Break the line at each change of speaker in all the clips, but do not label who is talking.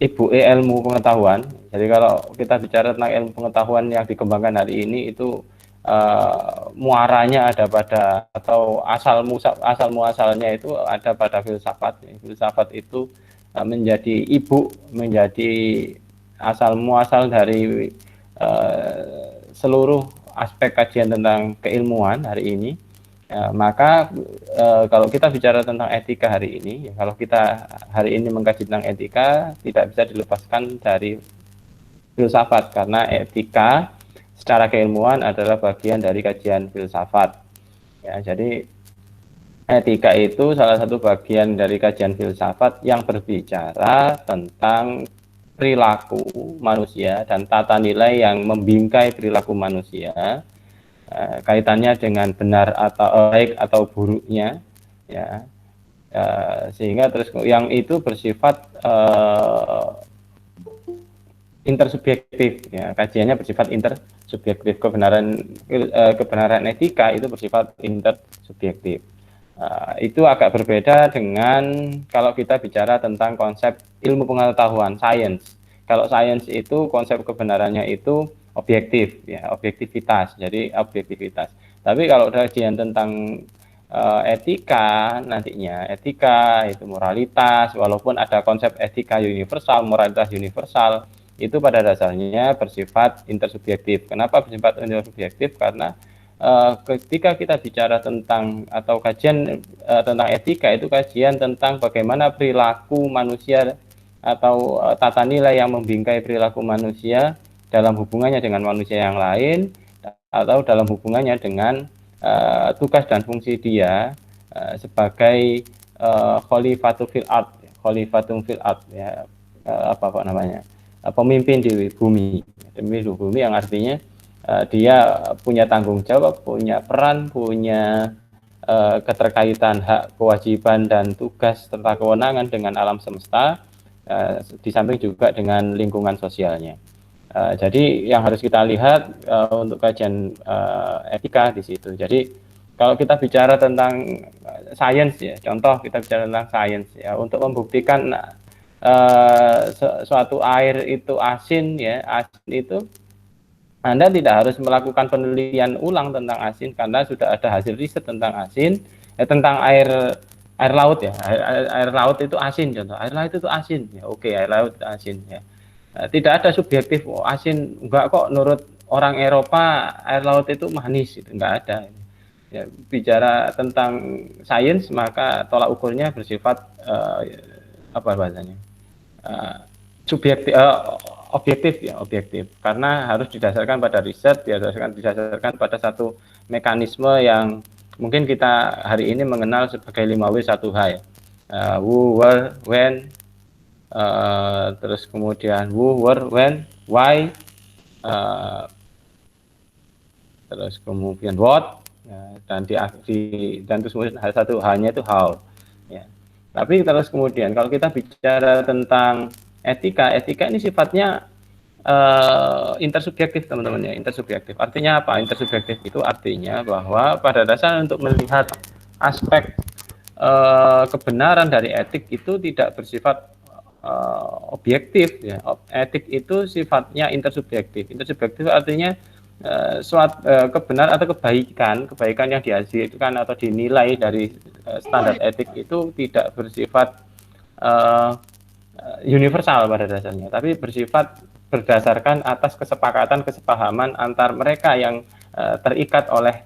ibu ilmu pengetahuan. Jadi kalau kita bicara tentang ilmu pengetahuan yang dikembangkan hari ini itu muaranya ada pada atau asal muasalnya itu ada pada filsafat. Filsafat itu menjadi ibu, menjadi asal muasal dari seluruh aspek kajian tentang keilmuan hari ini. Maka kalau kita bicara tentang etika hari ini, kalau kita hari ini mengkaji tentang etika, tidak bisa dilepaskan dari filsafat, karena etika secara keilmuan adalah bagian dari kajian filsafat. Ya, jadi etika itu salah satu bagian dari kajian filsafat yang berbicara tentang perilaku manusia dan tata nilai yang membingkai perilaku manusia, kaitannya dengan benar atau baik atau buruknya, ya, sehingga terus yang itu bersifat intersubjektif, ya, kajiannya bersifat intersubjektif. Kebenaran etika itu bersifat intersubjektif. Itu agak berbeda dengan kalau kita bicara tentang konsep ilmu pengetahuan, sains. Kalau sains itu konsep kebenarannya itu objektif, ya, objektivitas. Jadi objektivitas. Tapi kalau kajian tentang etika, nantinya etika itu moralitas, walaupun ada konsep etika universal, moralitas universal, itu pada dasarnya bersifat intersubjektif. Kenapa bersifat intersubjektif? Karena ketika kita bicara tentang atau kajian tentang etika, itu kajian tentang bagaimana perilaku manusia atau tata nilai yang membingkai perilaku manusia dalam hubungannya dengan manusia yang lain atau dalam hubungannya dengan tugas dan fungsi dia sebagai khalifatul fil ard, ya, apa namanya, pemimpin di bumi, yang artinya dia punya tanggung jawab, punya peran, punya keterkaitan hak, kewajiban, dan tugas serta kewenangan dengan alam semesta, di samping juga dengan lingkungan sosialnya. Jadi yang harus kita lihat untuk kajian etika di situ. Jadi kalau kita bicara tentang sains, ya, contoh kita bicara tentang sains, ya, untuk membuktikan suatu air itu asin, ya, asin itu Anda tidak harus melakukan penelitian ulang tentang asin, karena sudah ada hasil riset tentang asin, tentang air laut, ya, air laut itu asin, contoh air laut itu asin, ya, oke, air laut itu asin, ya. Tidak ada subjektif, oh, asin enggak kok, menurut orang Eropa air laut itu manis, itu enggak ada. Ya, bicara tentang sains, maka tolak ukurnya bersifat apa bahasanya, subjektif, objektif, ya, objektif, karena harus didasarkan pada riset, didasarkan pada satu mekanisme yang mungkin kita hari ini mengenal sebagai 5W1H, ya. Who, where, when, terus kemudian who, where, when, why, terus kemudian what, ya, dan terus kemudian satu hanya itu how, ya. Tapi terus kemudian kalau kita bicara tentang etika ini sifatnya intersubjektif, teman-teman, ya, intersubjektif. Artinya apa? Intersubjektif itu artinya bahwa pada dasar untuk melihat aspek kebenaran dari etik itu tidak bersifat objektif, ya. Etik itu sifatnya intersubjektif. Intersubjektif artinya suatu kebenaran atau kebaikan yang dihasilkan atau dinilai dari standar etik itu tidak bersifat universal pada dasarnya, tapi bersifat berdasarkan atas kesepahaman antar mereka yang terikat oleh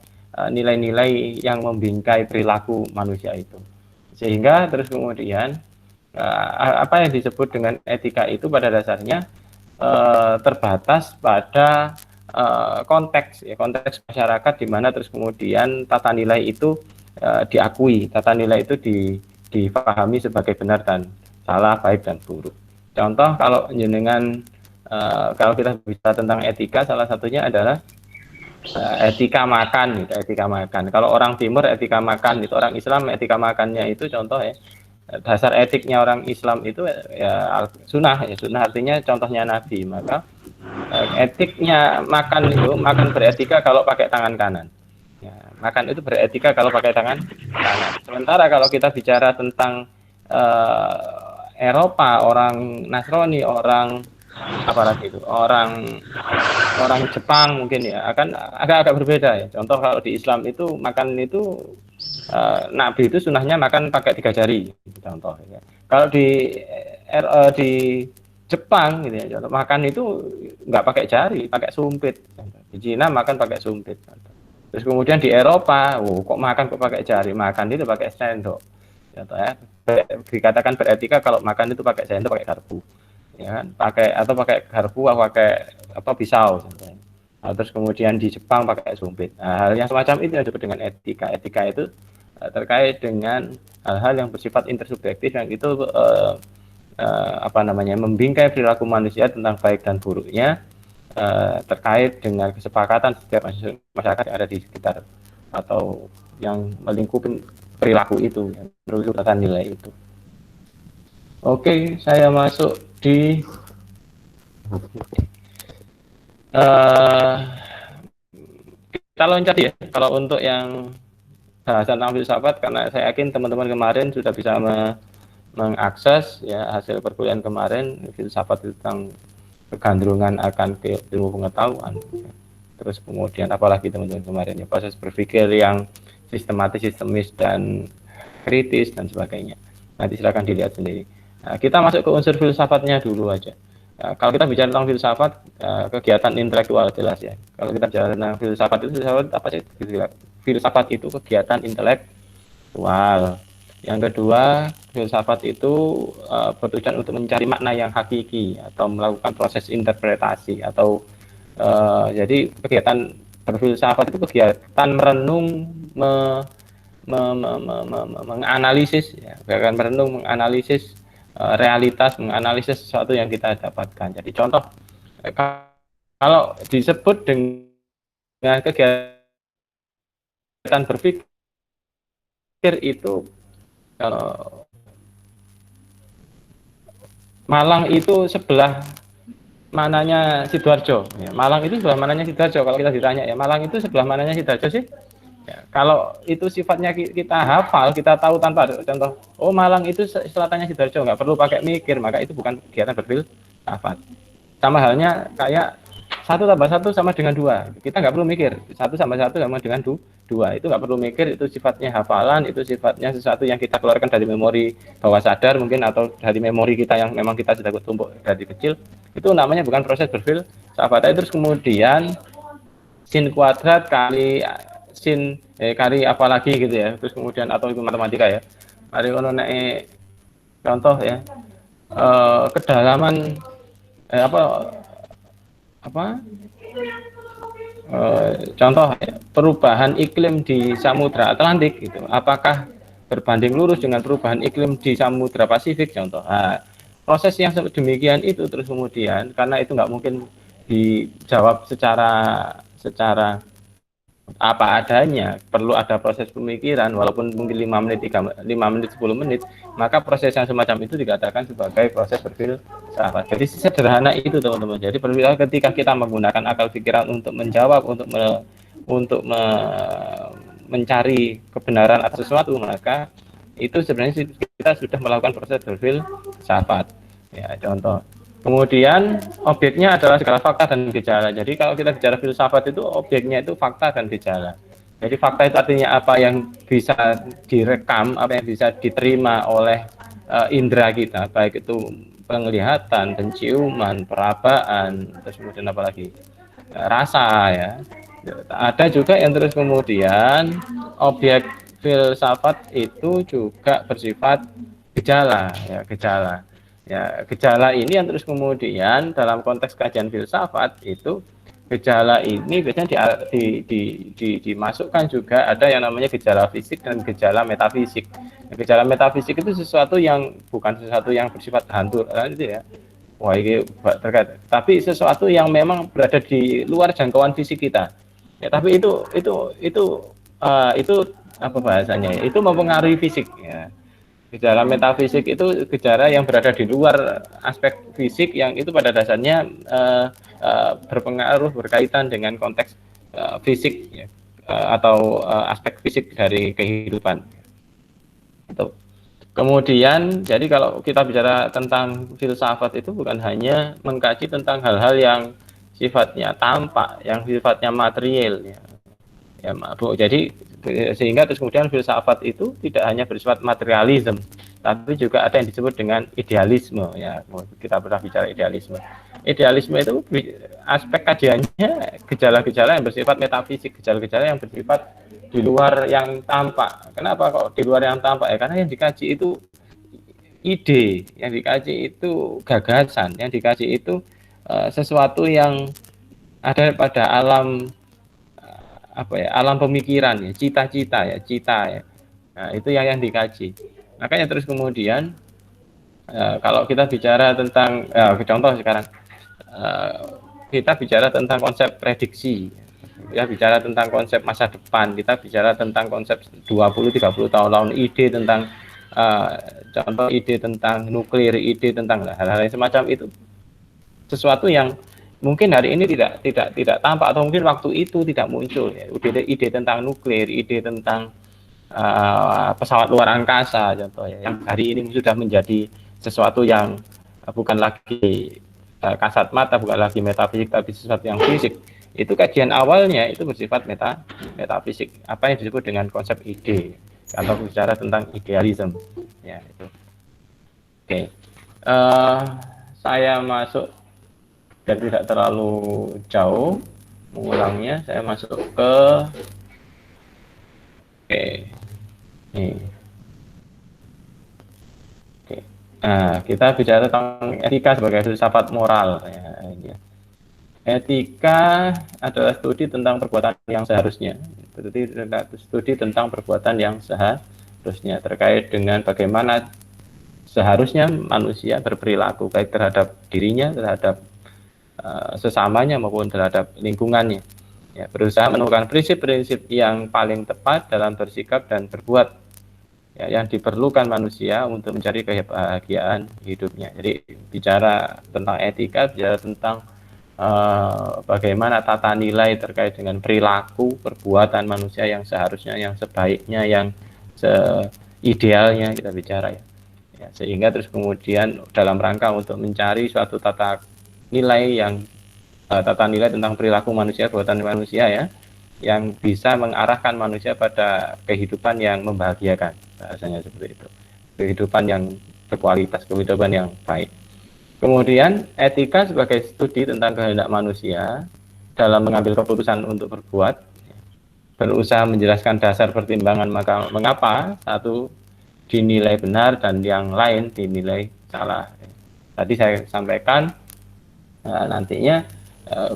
nilai-nilai yang membingkai perilaku manusia itu. Sehingga terus kemudian apa yang disebut dengan etika itu pada dasarnya terbatas pada konteks, ya, konteks masyarakat di mana terus kemudian tata nilai itu diakui, tata nilai itu difahami sebagai benar dan salah, baik dan buruk. Contoh kalau jenengan kalau kita bicara tentang etika, salah satunya adalah etika makan, gitu, etika makan. Kalau orang Timur etika makan, itu orang Islam etika makannya itu contoh, ya. Dasar etiknya orang Islam itu ya sunnah, ya, sunnah artinya contohnya Nabi. Maka etiknya makan itu, makan beretika kalau pakai tangan kanan, ya, makan itu beretika kalau pakai tangan kanan. Sementara kalau kita bicara tentang Eropa, orang Nasrani, orang apalagi itu, orang Jepang mungkin ya akan agak-agak berbeda ya. Contoh kalau di Islam itu makan itu Nabi itu sunahnya makan pakai 3 jari, contoh ya. Kalau di Jepang gitu ya, contoh makan itu nggak pakai jari, pakai sumpit. Di Cina makan pakai sumpit. Terus kemudian di Eropa, kok makan kok pakai jari, makan itu pakai sendok. Contoh ya, dikatakan beretika kalau makan itu pakai sendok, pakai garpu, ya kan? Pakai garpu atau pakai apa pisau. Contohnya. Nah, terus kemudian di Jepang pakai sumpit. Nah, hal yang semacam itu disebut dengan etika. Etika itu terkait dengan hal-hal yang bersifat intersubjektif yang itu membingkai perilaku manusia tentang baik dan buruknya terkait dengan kesepakatan setiap masyarakat yang ada di sekitar atau yang melingkupi perilaku itu, menurut nilai itu. Oke, saya masuk di kita loncat ya kalau untuk yang bahasan tentang filsafat, karena saya yakin teman-teman kemarin sudah bisa mengakses ya hasil perkuliahan kemarin filsafat tentang kegandrungan akan ilmu pengetahuan. Terus kemudian apalagi teman-teman kemarin ya proses berpikir yang sistematis, sistemis dan kritis dan sebagainya. Nanti silakan dilihat sendiri. Nah, kita masuk ke unsur filsafatnya dulu aja. Nah, kalau kita bicara tentang filsafat, kegiatan intelektual jelas ya. Kalau kita bicara tentang filsafat itu apa sih? Filsafat itu kegiatan intelektual. Yang kedua, filsafat itu bertujuan untuk mencari makna yang hakiki atau melakukan proses interpretasi atau jadi kegiatan berfilsafat itu kegiatan merenung, menganalisis, ya, kegiatan merenung, menganalisis realitas, menganalisis sesuatu yang kita dapatkan. Jadi contoh, kalau disebut dengan kegiatan berpikir itu Malang itu sebelah mananya Sidoarjo. Ya, Malang itu sebelah mananya Sidoarjo. Kalau kita ditanya ya Malang itu sebelah mananya Sidoarjo sih. Ya, kalau itu sifatnya kita hafal, kita tahu tanpa contoh. Oh Malang itu selatannya Sidoarjo, nggak perlu pakai mikir, maka itu bukan kegiatan berfilsafat. Sama halnya kayak 1+1 sama dengan 2. Kita nggak perlu mikir. 1+1 sama dengan 2. Itu nggak perlu mikir. Itu sifatnya hafalan. Itu sifatnya sesuatu yang kita keluarkan dari memori bawah sadar mungkin atau dari memori kita yang memang kita sudah tumpuk dari kecil. Itu namanya bukan proses berfilsafat. Terus kemudian sin kuadrat kali sin kali apalagi gitu ya. Terus kemudian atau itu matematika ya. Mari ono nek contoh ya. Kedalaman contoh perubahan iklim di Samudra Atlantik itu apakah berbanding lurus dengan perubahan iklim di Samudra Pasifik contoh. Nah, proses yang demikian itu terus kemudian karena itu nggak mungkin dijawab secara apa adanya, perlu ada proses pemikiran walaupun mungkin 5 menit 5 menit 10 menit, maka proses yang semacam itu dikatakan sebagai proses berfilsafat. Jadi sederhana itu teman-teman. Jadi ketika kita menggunakan akal pikiran untuk menjawab, untuk mencari kebenaran atas sesuatu, maka itu sebenarnya kita sudah melakukan proses berfilsafat. Ya, contoh. Kemudian objeknya adalah segala fakta dan gejala. Jadi kalau kita bicara filsafat itu objeknya itu fakta dan gejala. Jadi fakta itu artinya apa yang bisa direkam, apa yang bisa diterima oleh indera kita, baik itu penglihatan, penciuman, perabaan, terus kemudian apa lagi? Rasa ya. Ada juga yang terus kemudian objek filsafat itu juga bersifat gejala, ya gejala. Ya, gejala ini yang terus kemudian dalam konteks kajian filsafat itu gejala ini biasanya dimasukkan juga ada yang namanya gejala fisik dan gejala metafisik. Gejala metafisik itu sesuatu yang bukan sesuatu yang bersifat hantu gitu ya. Wah, ini terkait. Tapi sesuatu yang memang berada di luar jangkauan fisik kita. Ya, tapi itu apa bahasanya? Itu mempengaruhi fisik ya. Gejala metafisik itu gejala yang berada di luar aspek fisik yang itu pada dasarnya berpengaruh berkaitan dengan konteks fisik ya, atau aspek fisik dari kehidupan. Itu. Kemudian, jadi kalau kita bicara tentang filsafat itu bukan hanya mengkaji tentang hal-hal yang sifatnya tampak, yang sifatnya material, ya Bu. Jadi sehingga terus kemudian filsafat itu tidak hanya bersifat materialisme, tapi juga ada yang disebut dengan idealisme. Ya, kita pernah bicara idealisme. Idealisme itu aspek kajiannya gejala-gejala yang bersifat metafisik, gejala-gejala yang bersifat di luar yang tampak. Kenapa kok di luar yang tampak? Ya, karena yang dikaji itu ide, yang dikaji itu gagasan, yang dikaji itu sesuatu yang ada pada alam alam pemikiran ya, cita-cita ya, cita ya. Nah, itu yang dikaji. Makanya terus kemudian kalau kita bicara tentang contoh sekarang kita bicara tentang konsep prediksi, ya bicara tentang konsep masa depan, kita bicara tentang konsep 20-30 tahun ide tentang contoh ide tentang nuklir, ide tentang hal-hal semacam itu, sesuatu yang mungkin hari ini tidak tampak atau mungkin waktu itu tidak muncul ya. Ide tentang nuklir, ide tentang pesawat luar angkasa contoh ya, yang hari ini sudah menjadi sesuatu yang bukan lagi kasat mata, bukan lagi metafisik tapi sesuatu yang fisik. Itu kajian awalnya itu bersifat metafisik, apa yang disebut dengan konsep ide atau bicara tentang idealisme ya itu. Oke. Saya masuk dan tidak terlalu jauh mengulangnya, saya masuk ke nih. Nah, kita bicara tentang etika sebagai filsafat moral ya. Etika adalah studi tentang perbuatan yang seharusnya, studi tentang perbuatan yang seharusnya terkait dengan bagaimana seharusnya manusia berperilaku baik terhadap dirinya, terhadap sesamanya maupun terhadap lingkungannya. Ya, berusaha menemukan prinsip-prinsip yang paling tepat dalam bersikap dan berbuat ya, yang diperlukan manusia untuk mencari kebahagiaan hidupnya. Jadi bicara tentang etika, bicara tentang bagaimana tata nilai terkait dengan perilaku perbuatan manusia yang seharusnya, yang sebaiknya, yang seidealnya kita bicara ya. Ya, sehingga terus kemudian dalam rangka untuk mencari suatu tata nilai tentang perilaku manusia, perbuatan manusia ya, yang bisa mengarahkan manusia pada kehidupan yang membahagiakan, bahasanya seperti itu, kehidupan yang berkualitas, kehidupan yang baik. Kemudian etika sebagai studi tentang kehendak manusia dalam mengambil keputusan untuk berbuat, berusaha menjelaskan dasar pertimbangan mengapa satu dinilai benar dan yang lain dinilai salah. Tadi saya sampaikan nantinya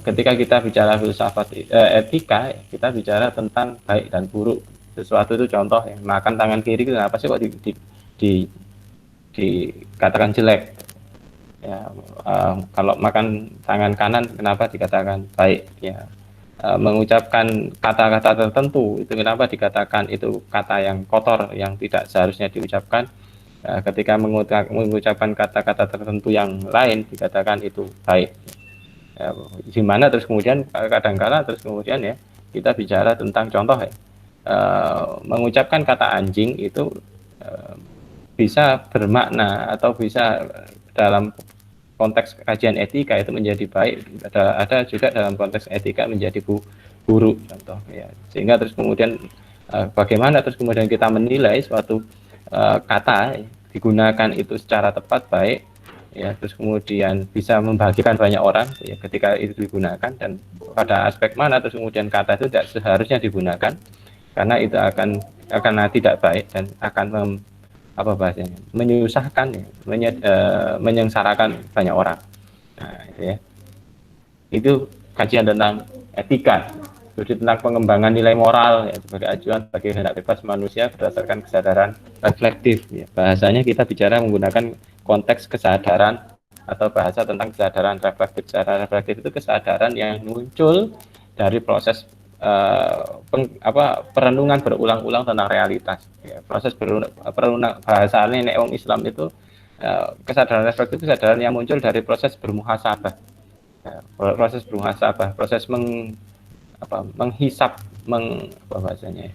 ketika kita bicara filsafat etika, kita bicara tentang baik dan buruk sesuatu itu. Contoh ya, makan tangan kiri kenapa sih kok dikatakan jelek ya, kalau makan tangan kanan kenapa dikatakan baik ya, mengucapkan kata-kata tertentu itu kenapa dikatakan itu kata yang kotor yang tidak seharusnya diucapkan, ketika mengucapkan kata-kata tertentu yang lain dikatakan itu baik ya, gimana terus kemudian kadang-kala terus kemudian ya kita bicara tentang contoh ya, mengucapkan kata anjing itu bisa bermakna atau bisa dalam konteks kajian etika itu menjadi baik, ada juga dalam konteks etika menjadi buruk contoh ya, sehingga terus kemudian bagaimana terus kemudian kita menilai suatu kata digunakan itu secara tepat baik ya, terus kemudian bisa membahagiakan banyak orang ya, ketika itu digunakan, dan pada aspek mana terus kemudian kata itu tidak seharusnya digunakan karena itu akan tidak baik dan akan apa bahasanya menyusahkan ya, menyengsarakan banyak orang. Nah, itu ya, itu kajian tentang etika, studi tentang pengembangan nilai moral ya, sebagai acuan bagi kehendak bebas manusia berdasarkan kesadaran reflektif ya. Bahasanya kita bicara menggunakan konteks kesadaran atau bahasa tentang kesadaran reflektif. Kesadaran reflektif itu kesadaran yang muncul dari proses perenungan berulang-ulang tentang realitas ya. Proses perenungan, bahasanya nek wong Islam itu kesadaran reflektif itu kesadaran yang muncul dari proses bermuhasabah ya, proses bermuhasabah, proses menghisap, bahasanya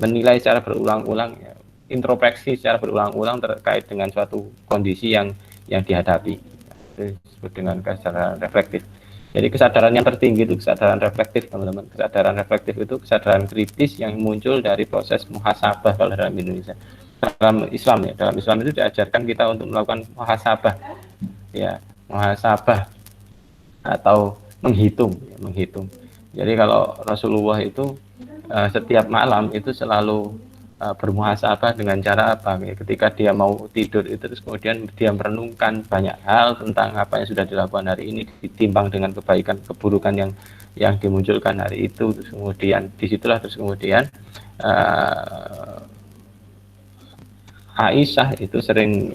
menilai secara berulang-ulang ya. introspeksi secara berulang-ulang terkait dengan suatu kondisi yang dihadapi. Itu disebut dengan kesadaran reflektif. Jadi kesadaran yang tertinggi itu kesadaran reflektif, teman-teman. Kesadaran reflektif itu kesadaran kritis yang muncul dari proses muhasabah kalau dalam Indonesia. Dalam Islam ya, dalam Islam itu diajarkan kita untuk melakukan muhasabah, ya, muhasabah atau menghitung, ya, menghitung. Jadi kalau Rasulullah itu setiap malam itu selalu bermuhasabah dengan cara apa? Ketika dia mau tidur itu terus kemudian dia merenungkan banyak hal tentang apa yang sudah dilakukan hari ini ditimbang dengan kebaikan keburukan yang dimunculkan hari itu, terus kemudian disitulah terus kemudian Aisyah itu sering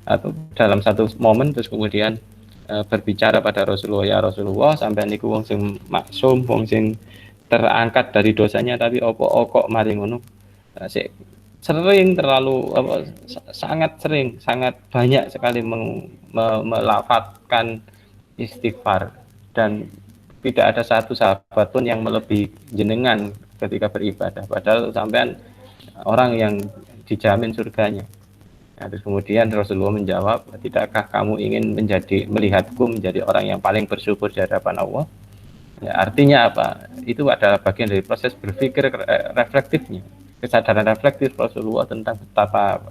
atau dalam satu momen terus kemudian berbicara pada Rasulullah, ya Rasulullah, sampai niku wong sing maksum, wong sing terangkat dari dosanya, tapi opo kok mari ngono sering terlalu sangat banyak sekali melafatkan istighfar, dan tidak ada satu sahabat pun yang melebihi jenengan ketika beribadah, padahal sampean orang yang dijamin surganya. Nah, terus kemudian Rasulullah menjawab, tidakkah kamu ingin melihatku menjadi orang yang paling bersyukur di hadapan Allah? Ya, artinya apa? Itu adalah bagian dari proses berpikir reflektifnya, kesadaran reflektif Rasulullah tentang betapa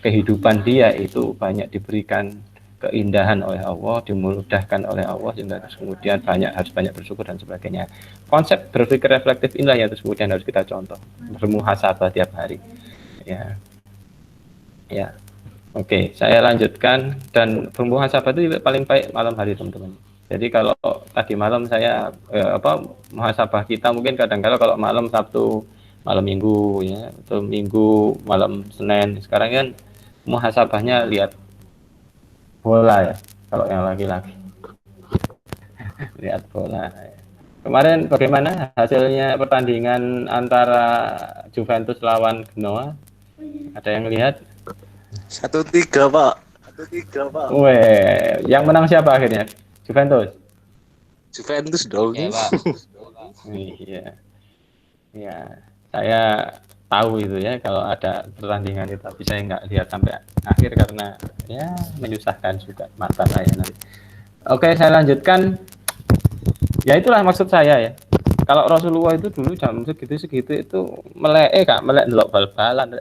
kehidupan dia itu banyak diberikan keindahan oleh Allah, dimudahkan oleh Allah, sehingga terus kemudian harus banyak bersyukur dan sebagainya. Konsep berpikir reflektif inilah yang terus kemudian harus kita contoh, bermuhasabah tiap hari. Ya, oke, saya lanjutkan. Dan bermuhasabah itu paling baik malam hari, teman-teman. Jadi kalau tadi malam saya muhasabah kita mungkin kadang-kadang kalau malam Sabtu, malam Minggu ya, atau Minggu malam Senin. Sekarang kan muhasabahnya lihat bola ya, kalau yang laki-laki. Lihat bola. Kemarin bagaimana hasilnya pertandingan antara Juventus lawan Genoa? Ada yang lihat?
1-3 Pak.
Weh, yang menang siapa akhirnya?
Juventus dong.
Ya, Pak. Iya. Ya, saya tahu itu ya kalau ada pertandingan itu, tapi saya nggak lihat sampai akhir karena ya menyusahkan juga mata saya nanti. Oke, saya lanjutkan. Ya itulah maksud saya ya. Kalau Rasulullah itu dulu jam segitu itu melek ndelok bal-balan,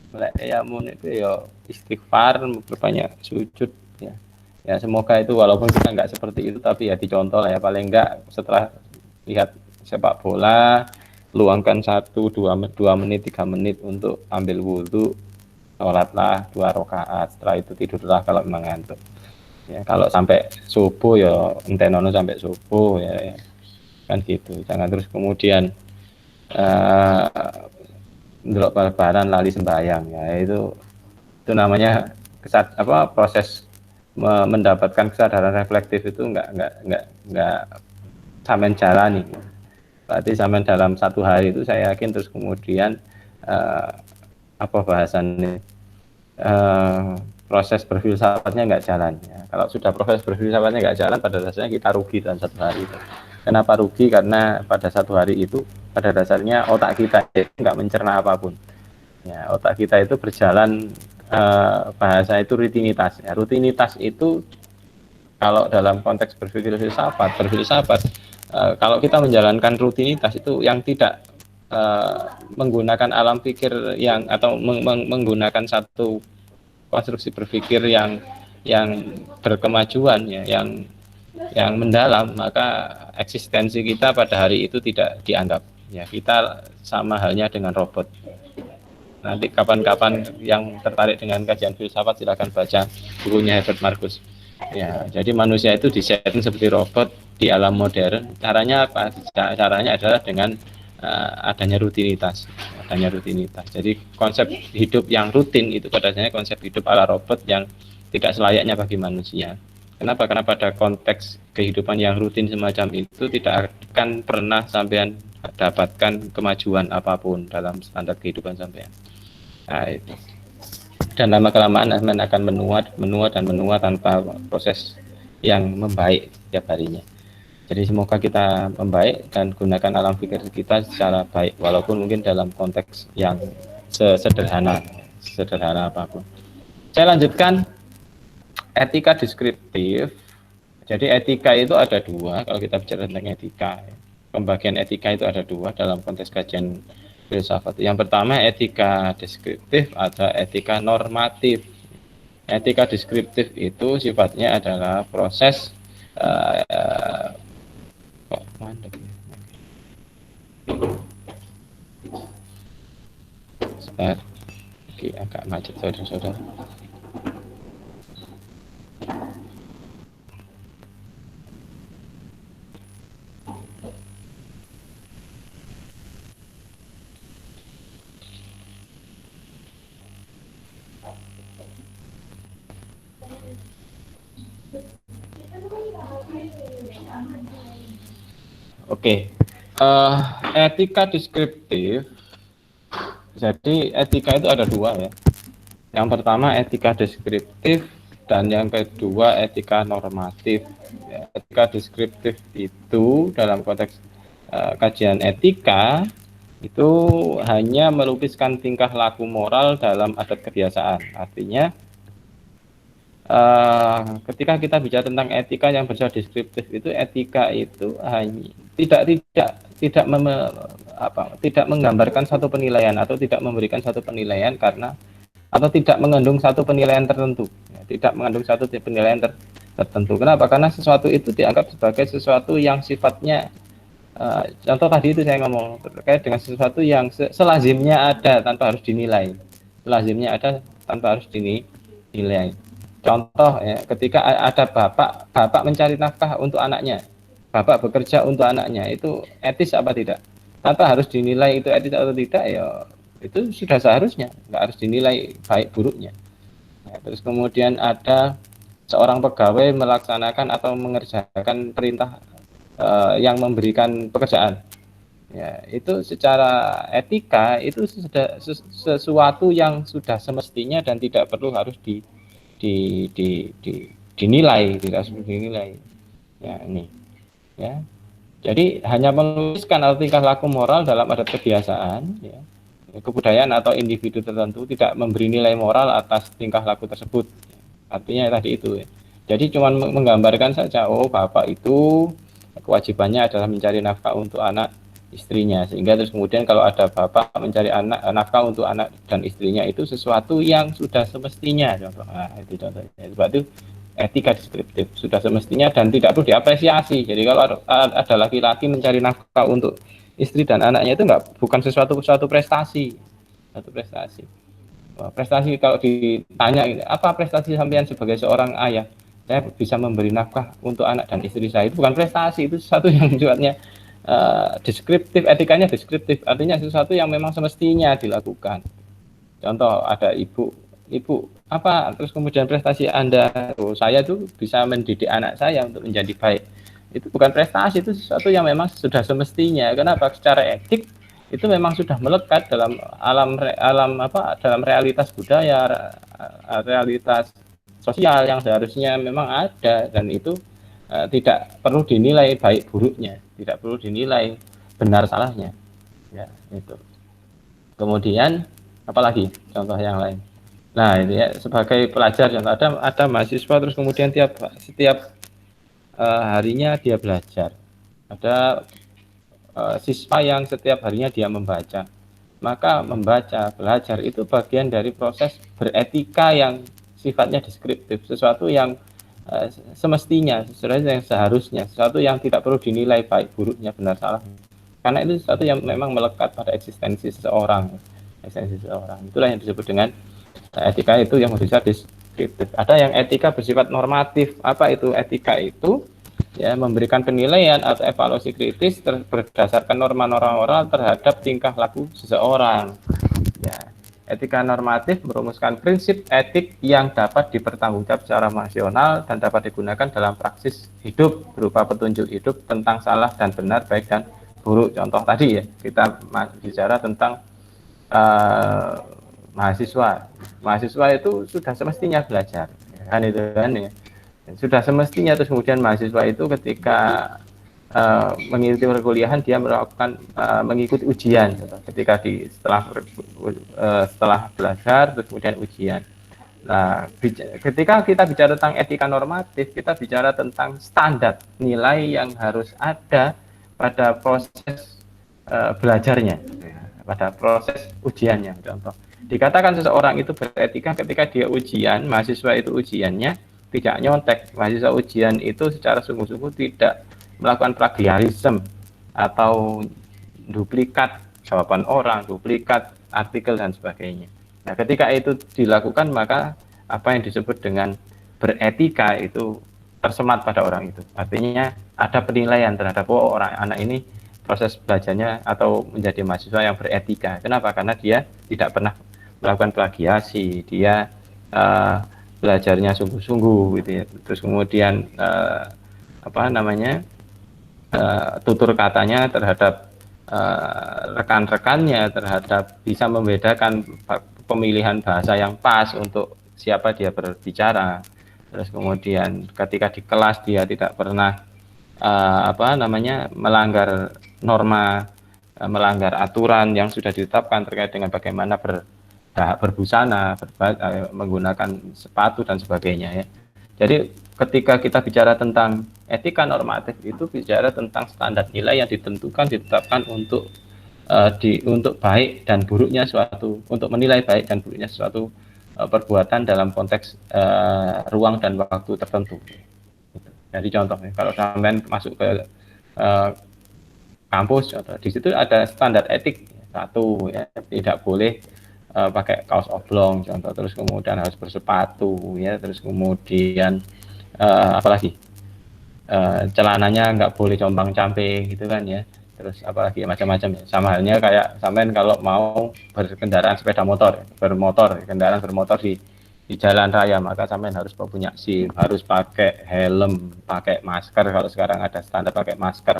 melek ya mun itu ya istighfar, berbanyak sujud ya. Ya semoga itu walaupun kita nggak seperti itu tapi ya dicontoh lah ya, paling enggak setelah lihat sepak bola luangkan 1-2 menit 3 menit untuk ambil wudhu, sholatlah 2 rakaat, setelah itu tidurlah kalau memang ngantuk. Ya kalau sampai subuh ya entenono sampai subuh ya kan gitu, jangan terus kemudian ndelok bal-balan lali sembahyang ya, itu namanya proses mendapatkan kesadaran reflektif itu enggak sampean jalani. Berarti sampean dalam satu hari itu saya yakin terus kemudian proses berfilsafatnya nggak jalan ya. Kalau sudah proses berfilsafatnya nggak jalan, pada dasarnya kita rugi dalam satu hari itu. Kenapa rugi? Karena pada satu hari itu pada dasarnya otak kita nggak mencerna apapun ya, otak kita itu berjalan bahasa itu rutinitas ya. Rutinitas itu kalau dalam konteks berpikir filsafat kalau kita menjalankan rutinitas itu yang tidak menggunakan alam pikir yang atau menggunakan satu konstruksi berpikir yang berkemajuan ya, yang mendalam, maka eksistensi kita pada hari itu tidak dianggap ya. Kita sama halnya dengan robot. Nanti kapan-kapan yang tertarik dengan kajian filsafat silakan baca bukunya Herbert Marcuse ya. Jadi manusia itu disetting seperti robot di alam modern. Caranya apa? Caranya adalah dengan adanya rutinitas. Jadi konsep hidup yang rutin itu pada dasarnya konsep hidup ala robot yang tidak selayaknya bagi manusia. Kenapa? Karena pada konteks kehidupan yang rutin semacam itu tidak akan pernah sampean dapatkan kemajuan apapun dalam standar kehidupan sampean. Nah, itu. Dan lama kelamaan sampean akan menua tanpa proses yang membaik setiap harinya. Jadi semoga kita membaik dan gunakan alam pikir kita secara baik, walaupun mungkin dalam konteks yang sederhana apapun. Saya lanjutkan etika deskriptif. Jadi etika itu ada dua kalau kita bicara tentang etika. Pembagian etika itu ada dua dalam konteks kajian filsafat. Yang pertama etika deskriptif, ada etika normatif. Etika deskriptif itu sifatnya adalah proses kok mandek ya. Sebentar. Oke, agak macet saudara-saudara. Oke, etika deskriptif. Jadi etika itu ada dua ya. Yang pertama etika deskriptif dan yang kedua etika normatif. Etika deskriptif itu dalam konteks kajian etika itu hanya melukiskan tingkah laku moral dalam adat kebiasaan. Artinya ketika kita bicara tentang etika yang bersifat deskriptif itu, etika itu hanya tidak menggambarkan satu penilaian atau tidak memberikan satu penilaian karena atau tidak mengandung satu penilaian tertentu, ya, tidak mengandung satu penilaian tertentu. Kenapa? Karena sesuatu itu dianggap sebagai sesuatu yang sifatnya contoh tadi itu saya ngomong terkait dengan sesuatu yang selazimnya ada tanpa harus dinilai, selazimnya ada tanpa harus dinilai. Contoh ya, ketika ada bapak mencari nafkah untuk anaknya, bapak bekerja untuk anaknya, itu etis apa tidak? Tanpa harus dinilai itu etis atau tidak, ya itu sudah seharusnya, nggak harus dinilai baik buruknya. Nah, terus kemudian ada seorang pegawai melaksanakan atau mengerjakan perintah yang memberikan pekerjaan. Ya, itu secara etika itu sudah sesuatu yang sudah semestinya dan tidak perlu harus dinilai, tidak harus dinilai. Ya, ini. Ya. Jadi hanya menuliskan atau tingkah laku moral dalam adat kebiasaan, ya, kebudayaan atau individu tertentu, tidak memberi nilai moral atas tingkah laku tersebut. Artinya tadi itu. Ya. Jadi cuma menggambarkan saja, oh bapak itu kewajibannya adalah mencari nafkah untuk anak istrinya, sehingga terus kemudian kalau ada bapak mencari nafkah untuk anak dan istrinya itu sesuatu yang sudah semestinya, contoh. Nah, itu contohnya. Sebab itu etika deskriptif sudah semestinya dan tidak perlu diapresiasi. Jadi kalau ada laki-laki mencari nafkah untuk istri dan anaknya itu bukan suatu prestasi, satu prestasi. Prestasi kalau ditanya apa prestasi sampean sebagai seorang ayah, saya bisa memberi nafkah untuk anak dan istri saya, itu bukan prestasi, itu sesuatu yang sifatnya deskriptif, etikanya deskriptif, artinya sesuatu yang memang semestinya dilakukan. Contoh ada ibu apa, terus kemudian prestasi Anda, saya tuh bisa mendidik anak saya untuk menjadi baik, itu bukan prestasi, itu sesuatu yang memang sudah semestinya. Kenapa? Secara etik itu memang sudah melekat dalam dalam realitas budaya, realitas sosial yang seharusnya memang ada, dan itu tidak perlu dinilai baik buruknya, tidak perlu dinilai benar salahnya, ya itu. Kemudian apalagi contoh yang lain. Nah ini ya, sebagai pelajar contoh ada mahasiswa terus kemudian setiap harinya dia belajar, ada siswa yang setiap harinya dia membaca, maka belajar itu bagian dari proses beretika yang sifatnya deskriptif, sesuatu yang semestinya, sesuatu yang seharusnya, sesuatu yang tidak perlu dinilai baik buruknya, benar salah, karena itu sesuatu yang memang melekat pada eksistensi seseorang. Itulah yang disebut dengan etika itu yang bersifat deskriptif. Ada yang etika bersifat normatif. Apa itu etika itu? Ya, memberikan penilaian atau evaluasi kritis berdasarkan norma-norma moral terhadap tingkah laku seseorang. Ya. Etika normatif merumuskan prinsip etik yang dapat dipertanggungjawab secara nasional dan dapat digunakan dalam praksis hidup berupa petunjuk hidup tentang salah dan benar, baik dan buruk. Contoh tadi ya, kita bicara tentang mahasiswa itu sudah semestinya belajar, kan itu kan ya. Sudah semestinya, terus kemudian mahasiswa itu ketika mengikuti perkuliahan dia melakukan mengikuti ujian gitu. Ketika setelah belajar terus kemudian ujian. Nah, ketika kita bicara tentang etika normatif, kita bicara tentang standar nilai yang harus ada pada proses belajarnya, pada proses ujiannya. Contoh, dikatakan seseorang itu beretika ketika dia ujian, mahasiswa itu ujiannya tidak nyontek, mahasiswa ujian itu secara sungguh-sungguh tidak melakukan plagiarisme atau duplikat jawaban orang, duplikat artikel dan sebagainya. Nah, ketika itu dilakukan maka apa yang disebut dengan beretika itu tersemat pada orang itu. Artinya ada penilaian terhadap orang anak ini proses belajarnya atau menjadi mahasiswa yang beretika. Kenapa? Karena dia tidak pernah melakukan plagiasi, dia belajarnya sungguh-sungguh gitu ya. Terus kemudian tutur katanya terhadap rekan-rekannya, terhadap bisa membedakan pemilihan bahasa yang pas untuk siapa dia berbicara. Terus kemudian ketika di kelas dia tidak pernah melanggar norma, melanggar aturan yang sudah ditetapkan terkait dengan bagaimana berbusana, menggunakan sepatu dan sebagainya ya. Jadi ketika kita bicara tentang etika normatif itu bicara tentang standar nilai yang ditetapkan untuk baik dan buruknya suatu, untuk menilai baik dan buruknya suatu perbuatan dalam konteks ruang dan waktu tertentu. Jadi contohnya kalau sampai masuk ke kampus, contoh, di situ ada standar etik satu ya, tidak boleh pakai kaos oblong contoh, terus kemudian harus bersepatu ya, terus kemudian apalagi celananya nggak boleh compang-camping gitu kan ya, terus apalagi macam-macam ya. Sama halnya kayak sampean kalau mau berkendaraan sepeda motor, kendaraan bermotor di jalan raya, maka sampean harus punya SIM, harus pakai helm, pakai masker kalau sekarang ada standar pakai masker.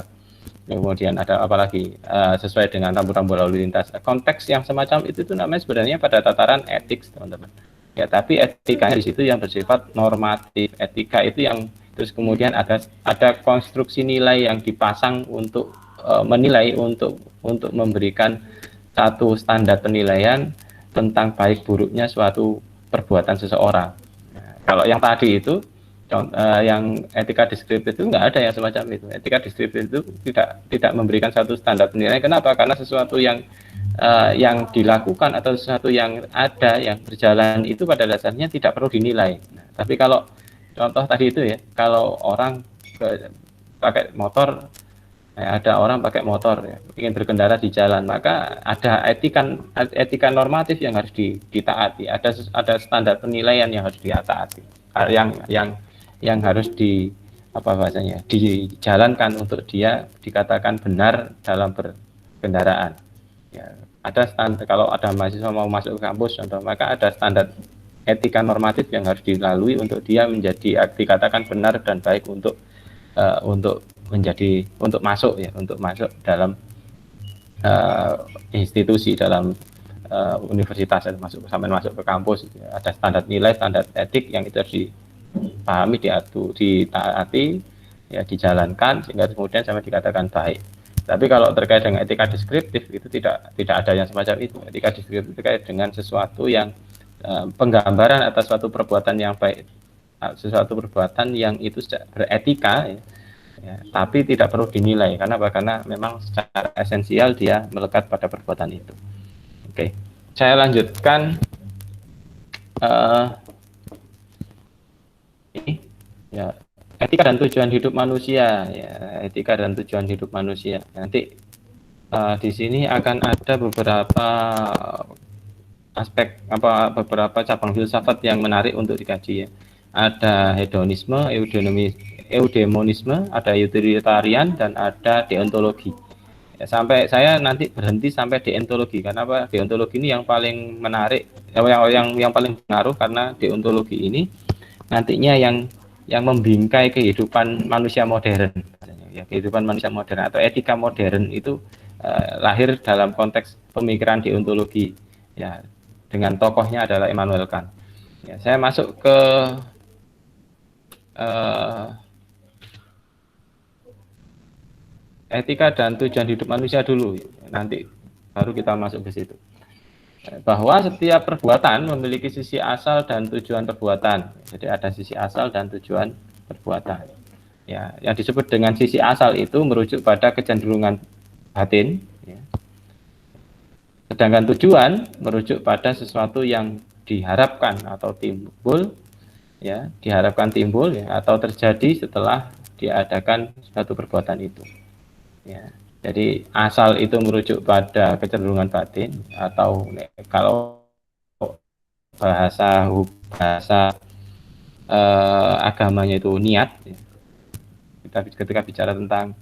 Kemudian ada apalagi sesuai dengan rambu-rambu lalu lintas. Konteks yang semacam itu tuh namanya sebenarnya pada tataran etik, teman-teman. Ya, tapi etikanya di situ yang bersifat normatif. Etika itu yang terus kemudian ada konstruksi nilai yang dipasang untuk menilai, untuk memberikan satu standar penilaian tentang baik buruknya suatu perbuatan seseorang. Nah, kalau yang tadi itu yang etika deskriptif itu nggak ada yang semacam itu. Etika deskriptif itu tidak memberikan satu standar penilaian. Kenapa? Karena sesuatu yang dilakukan atau sesuatu yang ada yang berjalan itu pada dasarnya tidak perlu dinilai. Nah, tapi kalau contoh tadi itu ya, kalau orang pakai motor, ada orang pakai motor ya, ingin berkendara di jalan, maka ada etika normatif yang harus ditaati, ada standar penilaian yang harus ditaati, yang harus dijalankan untuk dia dikatakan benar dalam berkendaraan. Ya, ada standar, kalau ada mahasiswa mau masuk ke kampus contoh, maka ada standar etika normatif yang harus dilalui untuk dia dikatakan benar dan baik untuk masuk dalam institusi, dalam universitas, sampai masuk ke kampus. Ada standar nilai, standar etik yang itu harus dipahami, ditaati, ya, dijalankan sehingga kemudian sampai dikatakan baik. Tapi kalau terkait dengan etika deskriptif itu tidak ada yang semacam itu. Etika deskriptif terkait dengan sesuatu yang penggambaran atas suatu perbuatan yang baik, sesuatu perbuatan yang itu beretika ya, tapi tidak perlu dinilai. Karena memang secara esensial dia melekat pada perbuatan itu. Oke, saya lanjutkan ini ya, etika dan tujuan hidup manusia ya, etika dan tujuan hidup manusia. Nanti di sini akan ada beberapa aspek beberapa cabang filsafat yang menarik untuk dikaji ya. Ada hedonisme, eudemonisme, ada utilitarian, dan ada deontologi. Ya, sampai saya nanti berhenti sampai deontologi. Karena apa? Deontologi ini yang paling menarik, yang paling pengaruh, karena deontologi ini nantinya yang membingkai kehidupan manusia modern. Ya, kehidupan manusia modern atau etika modern itu lahir dalam konteks pemikiran deontologi. Ya, dengan tokohnya adalah Immanuel Kant. Ya, saya masuk ke etika dan tujuan hidup manusia dulu, nanti baru kita masuk ke situ. Bahwa setiap perbuatan memiliki sisi asal dan tujuan perbuatan. Jadi ada sisi asal dan tujuan perbuatan. Ya, yang disebut dengan sisi asal itu merujuk pada kecenderungan batin, ya. Sedangkan tujuan merujuk pada sesuatu yang diharapkan atau timbul, ya, diharapkan timbul, ya, atau terjadi setelah diadakan suatu perbuatan itu. Ya. Jadi asal itu merujuk pada kecenderungan batin, atau kalau bahasa agamanya itu niat. Ya. Kita ketika bicara tentang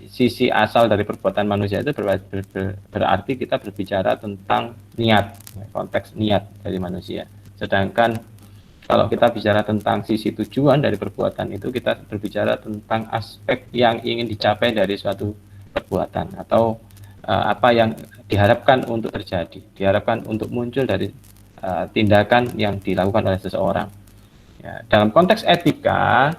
sisi asal dari perbuatan manusia itu berarti kita berbicara tentang niat, konteks niat dari manusia. Sedangkan kalau kita bicara tentang sisi tujuan dari perbuatan itu, kita berbicara tentang aspek yang ingin dicapai dari suatu perbuatan, atau apa yang diharapkan untuk terjadi, diharapkan untuk muncul dari tindakan yang dilakukan oleh seseorang. Ya, dalam konteks etika,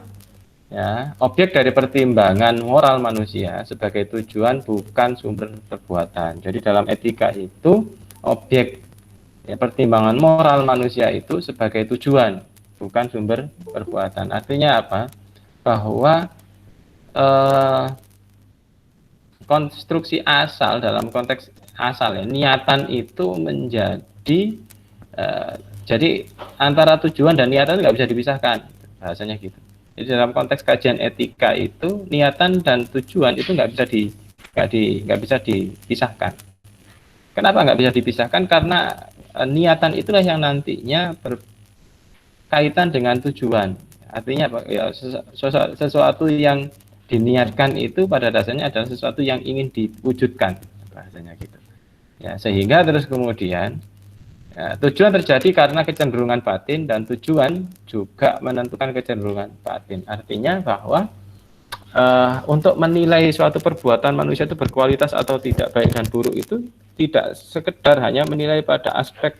ya, objek dari pertimbangan moral manusia sebagai tujuan bukan sumber perbuatan. Jadi dalam etika itu objek, ya, pertimbangan moral manusia itu sebagai tujuan, bukan sumber perbuatan. Artinya apa? Bahwa konstruksi asal, dalam konteks asal, ya, niatan itu menjadi jadi antara tujuan dan niatan nggak bisa dipisahkan, bahasanya gitu. Jadi dalam konteks kajian etika itu niatan dan tujuan itu nggak bisa dipisahkan. Kenapa nggak bisa dipisahkan? Karena niatan itulah yang nantinya berkaitan dengan tujuan. Artinya apa? Ya, sesuatu yang diniatkan itu pada dasarnya adalah sesuatu yang ingin diwujudkan, bahasanya gitu. Ya, sehingga terus kemudian ya, tujuan terjadi karena kecenderungan batin, dan tujuan juga menentukan kecenderungan batin. Artinya bahwa untuk menilai suatu perbuatan manusia itu berkualitas atau tidak, baik dan buruk, itu tidak sekedar hanya menilai pada aspek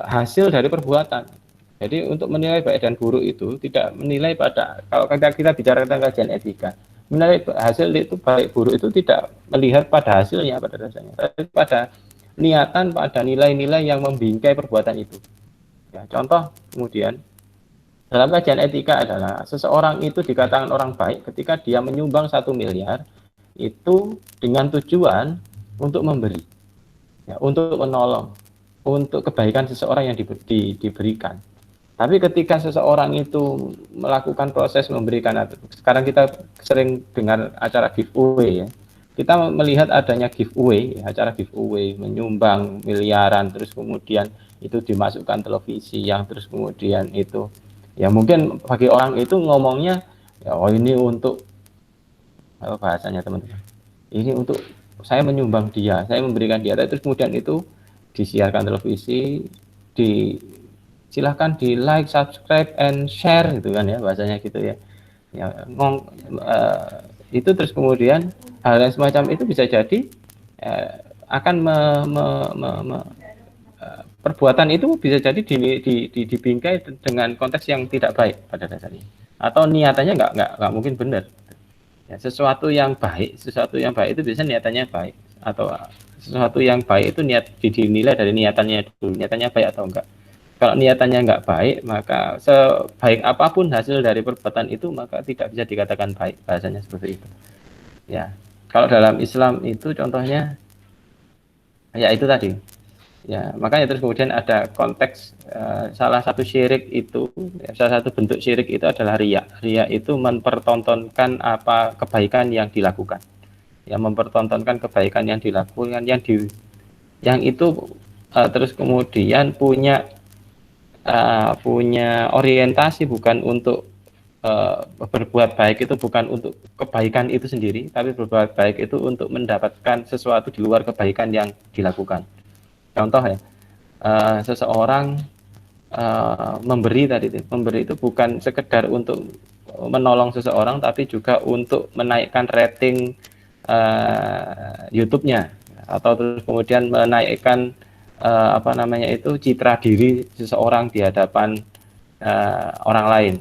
hasil dari perbuatan. Jadi untuk menilai baik dan buruk itu tidak menilai pada, kalau kita bicara tentang kajian etika, menilai hasil itu baik buruk itu tidak melihat pada hasilnya pada dasarnya, tapi pada niatan, pada nilai-nilai yang membingkai perbuatan itu. Ya, contoh kemudian dalam kajian etika adalah seseorang itu dikatakan orang baik ketika dia menyumbang 1 miliar itu dengan tujuan untuk memberi, ya, untuk menolong, untuk kebaikan seseorang yang diberikan. Tapi ketika seseorang itu melakukan proses memberikan, sekarang kita sering dengar acara giveaway, ya. Kita melihat adanya giveaway, acara giveaway, menyumbang miliaran, terus kemudian itu dimasukkan televisi, yang terus kemudian itu, ya mungkin bagi orang itu ngomongnya, ya, oh ini untuk, apa bahasanya teman-teman, ini untuk saya menyumbang dia, saya memberikan dia, terus kemudian itu disiarkan televisi, silahkan di like, subscribe, and share, gitu kan, ya bahasanya gitu, ya. Ya, itu terus kemudian hal yang semacam itu bisa jadi akan perbuatan itu bisa jadi dibingkai dengan konteks yang tidak baik pada dasarnya, atau niatannya nggak mungkin benar. Ya, sesuatu yang baik itu biasanya niatannya baik, atau sesuatu yang baik itu dinilai dari niatannya dulu, niatannya baik atau enggak. Kalau niatannya nggak baik, maka sebaik apapun hasil dari perbuatan itu, maka tidak bisa dikatakan baik, bahasanya seperti itu. Ya, kalau dalam Islam itu contohnya, ya itu tadi. Ya, makanya terus kemudian ada konteks salah satu syirik itu, ya, salah satu bentuk syirik itu adalah riya. Riya itu mempertontonkan apa kebaikan yang dilakukan. Ya, mempertontonkan kebaikan yang dilakukan, yang itu terus kemudian punya orientasi bukan untuk berbuat baik, itu bukan untuk kebaikan itu sendiri, tapi berbuat baik itu untuk mendapatkan sesuatu di luar kebaikan yang dilakukan. Contoh, ya, seseorang memberi itu bukan sekedar untuk menolong seseorang, tapi juga untuk menaikkan rating YouTube-nya, atau terus kemudian menaikkan citra diri seseorang di hadapan orang lain,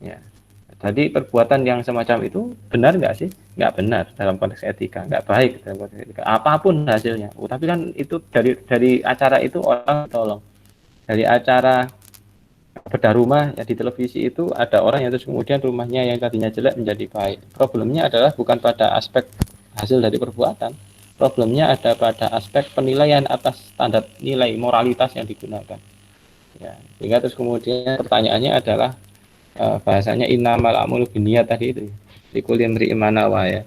ya. Jadi perbuatan yang semacam itu benar nggak sih? Nggak benar dalam konteks etika, nggak baik dalam konteks etika. Apapun hasilnya. Tapi kan itu dari acara itu orang tolong. Dari acara bedah rumah yang di televisi itu ada orang yang terus kemudian rumahnya yang tadinya jelek menjadi baik. Problemnya adalah bukan pada aspek hasil dari perbuatan. Problemnya ada pada aspek penilaian atas standar nilai moralitas yang digunakan. Ya, sehingga terus kemudian pertanyaannya adalah bahasanya innamal a'malu binniyat tadi itu. Likulli imri'in ma nawa ya.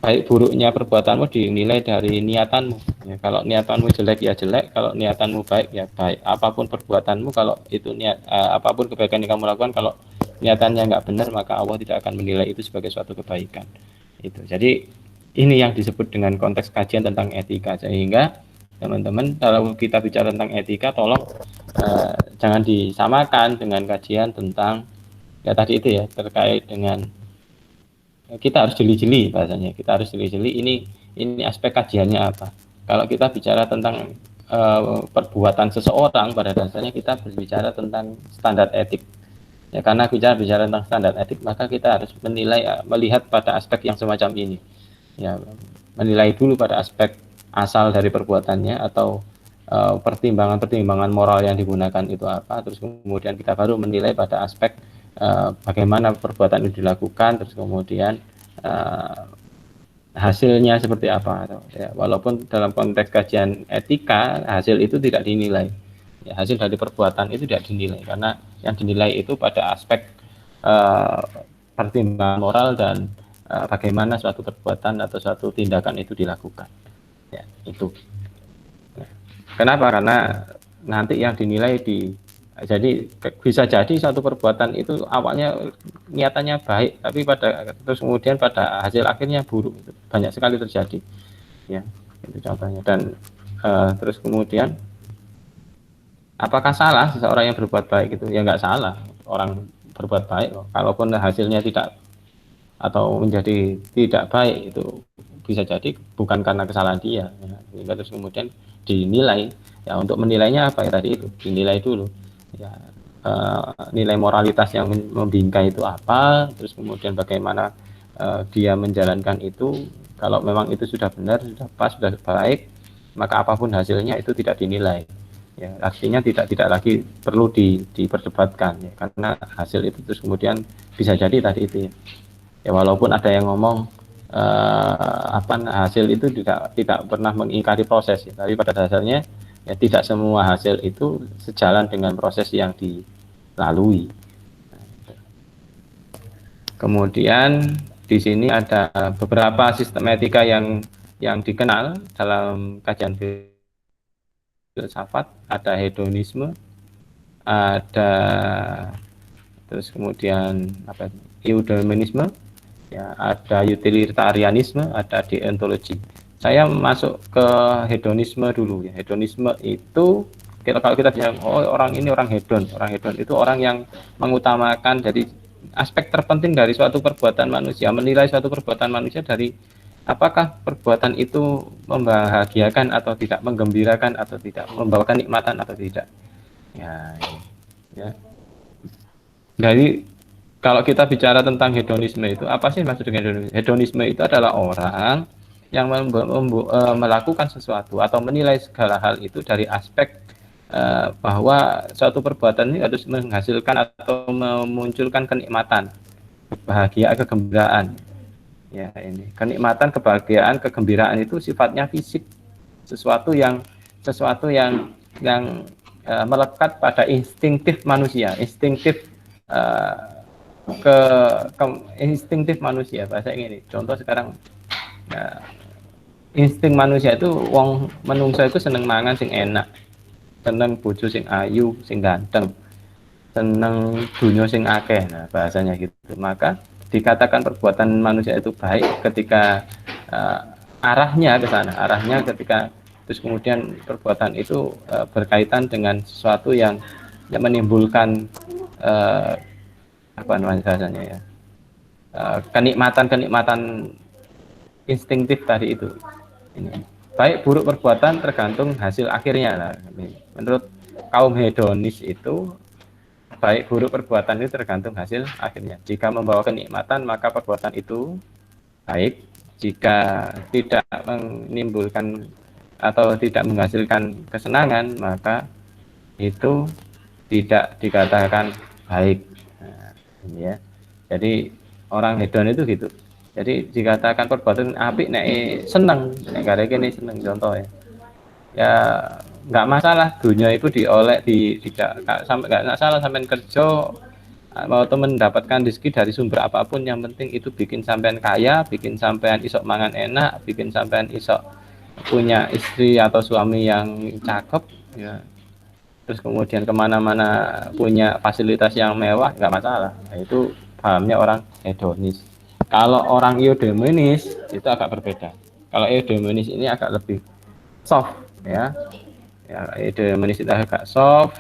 Baik buruknya perbuatanmu dinilai dari niatanmu. Ya, kalau niatanmu jelek ya jelek, kalau niatanmu baik ya baik. Apapun perbuatanmu kalau itu niat apapun kebaikan yang kamu lakukan kalau niatannya nggak benar maka Allah tidak akan menilai itu sebagai suatu kebaikan. Itu. Jadi ini yang disebut dengan konteks kajian tentang etika sehingga teman-teman kalau kita bicara tentang etika tolong jangan disamakan dengan kajian tentang ya tadi itu ya terkait dengan kita harus jeli-jeli bahasanya kita harus jeli-jeli ini aspek kajiannya apa kalau kita bicara tentang perbuatan seseorang pada dasarnya kita berbicara tentang standar etik ya karena bicara tentang standar etik maka kita harus melihat pada aspek yang semacam ini ya menilai dulu pada aspek asal dari perbuatannya atau pertimbangan-pertimbangan moral yang digunakan itu apa terus kemudian kita baru menilai pada aspek bagaimana perbuatan itu dilakukan terus kemudian hasilnya seperti apa ya, walaupun dalam konteks kajian etika hasil itu tidak dinilai ya, hasil dari perbuatan itu tidak dinilai karena yang dinilai itu pada aspek pertimbangan moral dan bagaimana suatu perbuatan atau suatu tindakan itu dilakukan ya itu. Kenapa? Karena nanti yang dinilai jadi bisa jadi satu perbuatan itu awalnya niatannya baik, tapi terus kemudian pada hasil akhirnya buruk. Itu banyak sekali terjadi, ya itu contohnya. Dan terus kemudian apakah salah seseorang yang berbuat baik itu? Ya nggak salah orang berbuat baik, kalaupun hasilnya tidak atau menjadi tidak baik itu bisa jadi bukan karena kesalahan dia ya. Sehingga terus kemudian dinilai ya untuk menilainya apa ya tadi itu dinilai dulu ya nilai moralitas yang membingkai itu apa terus kemudian bagaimana dia menjalankan itu kalau memang itu sudah benar sudah pas sudah baik maka apapun hasilnya itu tidak dinilai ya artinya tidak lagi perlu diperdebatkan ya karena hasil itu terus kemudian bisa jadi tadi itu ya walaupun ada yang ngomong hasil itu tidak pernah mengingkari proses ya. Tapi pada dasarnya ya tidak semua hasil itu sejalan dengan proses yang dilalui. Kemudian di sini ada beberapa sistem etika yang dikenal dalam kajian filsafat, ada hedonisme, ada terus kemudian eudemonisme, ya ada utilitarianisme, ada deontologi. Saya masuk ke hedonisme dulu ya. Hedonisme itu kalau kita bilang orang ini orang hedon itu orang yang mengutamakan dari aspek terpenting dari suatu perbuatan manusia, menilai suatu perbuatan manusia dari apakah perbuatan itu membahagiakan atau tidak, menggembirakan atau tidak, membawa kenikmatan atau tidak. Ya. Dari kalau kita bicara tentang hedonisme itu, apa sih maksud dengan hedonisme? Hedonisme itu adalah orang yang melakukan sesuatu atau menilai segala hal itu dari aspek bahwa suatu perbuatan ini harus menghasilkan atau memunculkan kenikmatan, bahagia, kegembiraan. Ya ini kenikmatan, kebahagiaan, kegembiraan itu sifatnya fisik, sesuatu yang melekat pada instingtif manusia, instingtif instingtif manusia bahasa ini. Contoh sekarang insting manusia itu wong menungso itu seneng mangan sing enak, seneng bojo sing ayu, sing ganteng, seneng dunya sing akeh. Nah, bahasanya gitu. Maka dikatakan perbuatan manusia itu baik ketika arahnya ke sana, arahnya ketika terus kemudian perbuatan itu berkaitan dengan sesuatu yang menimbulkan apa namanya bahasanya ya kenikmatan instingtif tadi itu. Ini baik buruk perbuatan tergantung hasil akhirnya lah. Menurut kaum hedonis itu baik buruk perbuatan itu tergantung hasil akhirnya. Jika membawa kenikmatan maka perbuatan itu baik, jika tidak menimbulkan atau tidak menghasilkan kesenangan maka itu tidak dikatakan baik. Nah, ini ya. Jadi orang hedon itu gitu. Jadi dikatakan perbuatan apik nek seneng, nek karek ini seneng contoh ya. Ya nggak masalah dunia itu diolek tidak sampai nggak salah sampai kerja mau temen mendapatkan rezeki dari sumber apapun yang penting itu bikin sampean kaya, bikin sampean isok mangan enak, bikin sampean isok punya istri atau suami yang cakep ya, terus kemudian kemana-mana punya fasilitas yang mewah nggak masalah. Nah, itu pahamnya orang hedonis. Kalau orang eudemonis itu agak berbeda. Kalau eudemonis ini agak lebih soft ya. Ya, eudemonis itu agak soft.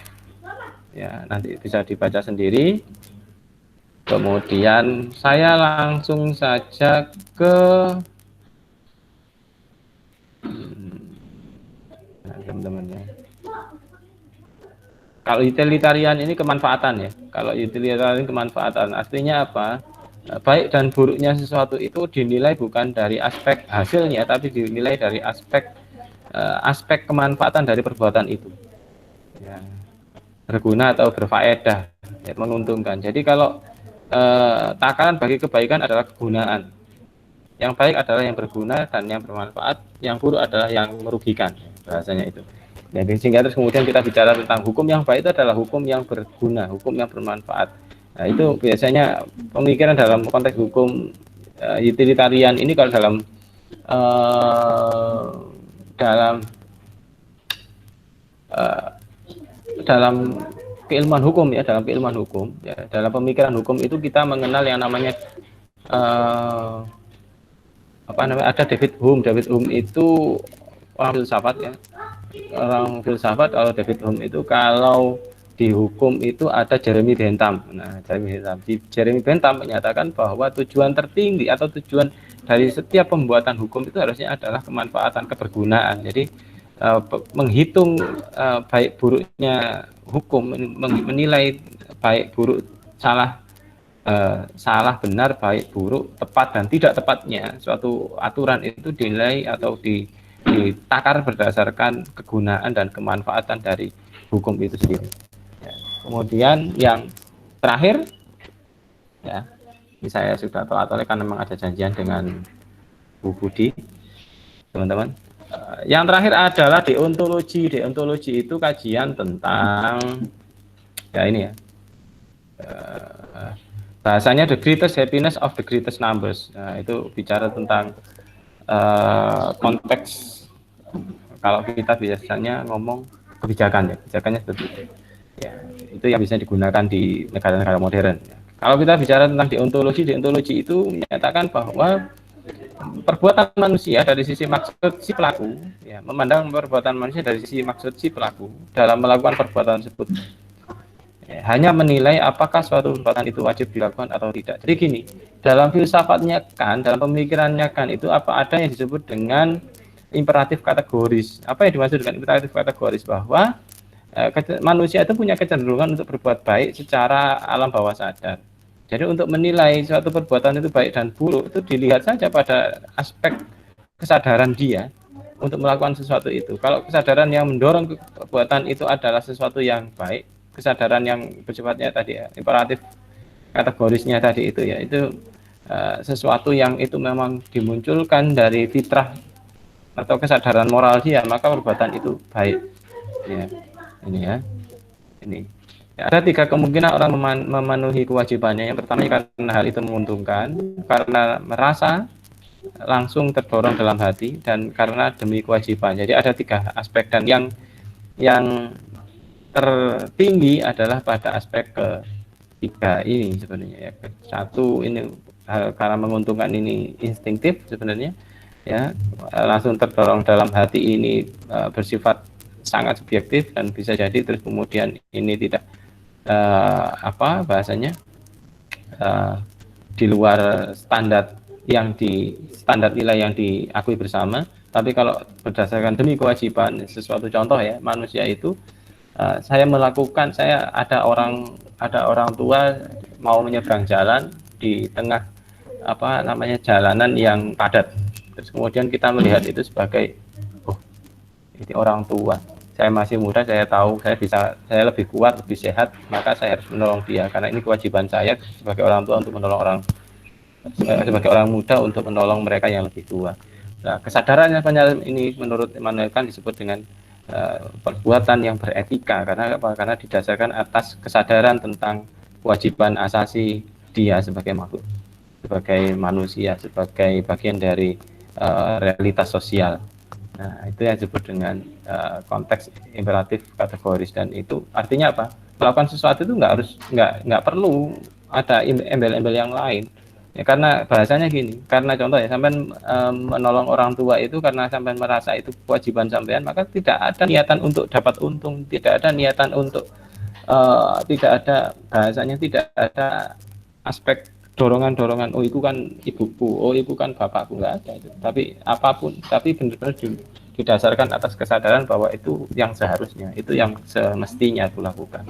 Ya, nanti bisa dibaca sendiri. Kemudian saya langsung saja ke teman-teman ya. Kalau utilitarian ini kemanfaatan ya. Kalau utilitarian kemanfaatan artinya apa? Baik dan buruknya sesuatu itu dinilai bukan dari aspek hasilnya, tapi dinilai dari aspek kemanfaatan dari perbuatan itu. Ya, berguna atau berfaedah, ya, menguntungkan. Jadi kalau takaran bagi kebaikan adalah kegunaan. Yang baik adalah yang berguna dan yang bermanfaat, yang buruk adalah yang merugikan. Bahasanya itu. Jadi sehingga terus kemudian kita bicara tentang hukum yang baik itu adalah hukum yang berguna, hukum yang bermanfaat. Nah, itu biasanya pemikiran dalam konteks hukum utilitarian ini kalau dalam keilmuan hukum ya, dalam keilmuan hukum ya, dalam pemikiran hukum itu kita mengenal yang namanya ada David Hume. David Hume itu orang filsafat ya. Orang filsafat. Kalau David Hume itu kalau di hukum itu ada Jeremy Bentham. Nah, Jeremy Bentham menyatakan bahwa tujuan tertinggi atau tujuan dari setiap pembuatan hukum itu harusnya adalah kemanfaatan, kebergunaan. Jadi menghitung baik buruknya hukum, menilai baik buruk salah benar, baik buruk, tepat dan tidak tepatnya suatu aturan itu dinilai atau ditakar berdasarkan kegunaan dan kemanfaatan dari hukum itu sendiri. Ya. Kemudian yang terakhir, ya, ini saya sudah telat karena memang ada janjian dengan Bu Budi, teman-teman. Yang terakhir adalah deontologi. Deontologi itu kajian tentang ya ini ya. Bahasanya the greatest happiness of the greatest numbers. Nah, itu bicara tentang konteks kalau kita biasanya ngomong kebijakan ya, kebijakannya seperti itu. Ya, itu yang bisa digunakan di negara-negara modern. Kalau kita bicara tentang deontologi itu menyatakan bahwa perbuatan manusia dari sisi maksud si pelaku, ya, memandang perbuatan manusia dari sisi maksud si pelaku dalam melakukan perbuatan tersebut. Ya, hanya menilai apakah suatu perbuatan itu wajib dilakukan atau tidak. Jadi gini, dalam filsafatnya kan, dalam pemikirannya kan itu ada yang disebut dengan imperatif kategoris. Apa yang dimaksud dengan imperatif kategoris? Bahwa manusia itu punya kecenderungan untuk berbuat baik secara alam bawah sadar. Jadi untuk menilai suatu perbuatan itu baik dan buruk itu dilihat saja pada aspek kesadaran dia untuk melakukan sesuatu itu. Kalau kesadaran yang mendorong perbuatan itu adalah sesuatu yang baik, kesadaran yang bersifatnya tadi ya, imperatif kategorisnya tadi itu ya, itu sesuatu yang itu memang dimunculkan dari fitrah atau kesadaran moral dia, maka perbuatan itu baik. Ya, ini ya, ini. Ya, ada 3 kemungkinan orang memenuhi kewajibannya. Yang pertama karena hal itu menguntungkan, karena merasa langsung terdorong dalam hati, dan karena demi kewajiban. Jadi ada 3 aspek, dan yang tertinggi adalah pada aspek ketiga ini sebenarnya ya. Satu ini karena menguntungkan ini instinktif sebenarnya ya, langsung terdorong dalam hati ini bersifat sangat subjektif dan bisa jadi terus kemudian ini tidak bahasanya di luar standar nilai yang diakui bersama. Tapi kalau berdasarkan demi kewajiban sesuatu, contoh ya, manusia itu saya melakukan, saya ada orang tua mau menyeberang jalan di tengah jalanan yang padat. Terus kemudian kita melihat itu sebagai, oh, ini orang tua. Saya masih muda, saya tahu saya lebih kuat, lebih sehat, maka saya harus menolong dia karena ini kewajiban saya sebagai orang tua untuk menolong sebagai orang muda untuk menolong mereka yang lebih tua. Nah, kesadarannya ini menurut Immanuel Kant disebut dengan perbuatan yang beretika karena apa? Karena didasarkan atas kesadaran tentang kewajiban asasi dia sebagai makhluk, sebagai manusia, sebagai bagian dari realitas sosial. Nah, itu yang disebut dengan konteks imperatif kategoris, dan itu artinya apa? Melakukan sesuatu itu nggak perlu ada embel-embel yang lain. Ya, karena bahasanya gini, karena contoh ya, sampean menolong orang tua itu karena sampean merasa itu kewajiban sampean, maka tidak ada niatan untuk dapat untung, tidak ada niatan untuk tidak ada bahasanya, tidak ada aspek dorongan-dorongan, oh itu kan ibuku, oh itu kan bapakku, nggak ada itu. Tapi apapun, tapi benar-benar didasarkan atas kesadaran bahwa itu yang seharusnya, itu yang semestinya aku lakukan.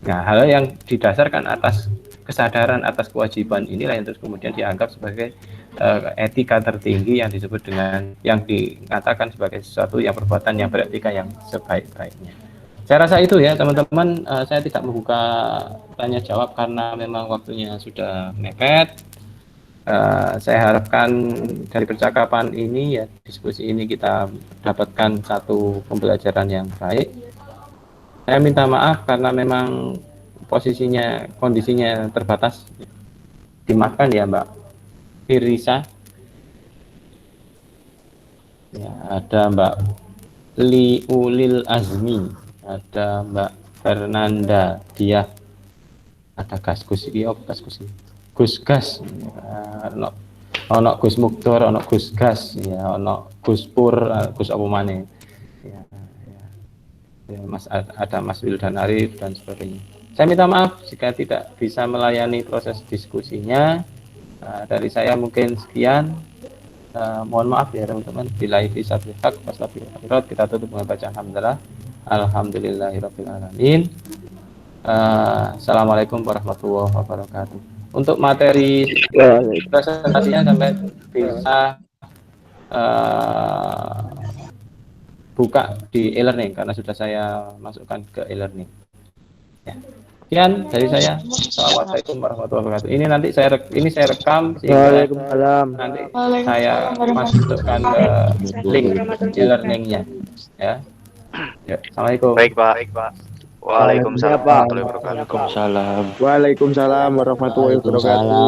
Nah, hal yang didasarkan atas kesadaran atas kewajiban inilah yang terus kemudian dianggap sebagai etika tertinggi yang disebut dengan, yang dikatakan sebagai sesuatu yang perbuatan yang beretika yang sebaik-baiknya. Saya rasa itu ya teman-teman, saya tidak membuka tanya jawab karena memang waktunya sudah mepet. Saya harapkan dari percakapan ini ya, diskusi ini kita dapatkan satu pembelajaran yang baik. Saya minta maaf karena memang kondisinya terbatas. Dimaafkan ya Mbak Firisa. Ya, ada Mbak Liulil Azmi, ada Mbak Fernanda Diah, ada Gaskus iki opo Gaskus iki? Gus Gas, ono Gus Muktor, ono Gus Gas, ya ono Gus Pur, Gus apa maneh. Ya, ya, ada Mas Wildan Arif dan sebagainya. Saya minta maaf jika tidak bisa melayani proses diskusinya. Dari saya mungkin sekian. Mohon maaf ya teman-teman. Billahi fisabilillah wassalamualaikum. Kita tutup dengan bacaan alhamdulillah. Alhamdulillahirabbil alamin. Assalamualaikum warahmatullahi wabarakatuh. Untuk materi presentasinya sampai bisa buka di e-learning karena sudah saya masukkan ke e-learning. Ya. Sekian dari saya. Assalamualaikum warahmatullahi wabarakatuh. Ini nanti saya rekam sehingga nanti saya masukkan ke link e-learningnya. Ya. Ya. Assalamualaikum.
Baik Pak. Waalaikumsalam warahmatullahi wabarakatuh.
Waalaikumsalam warahmatullahi wabarakatuh.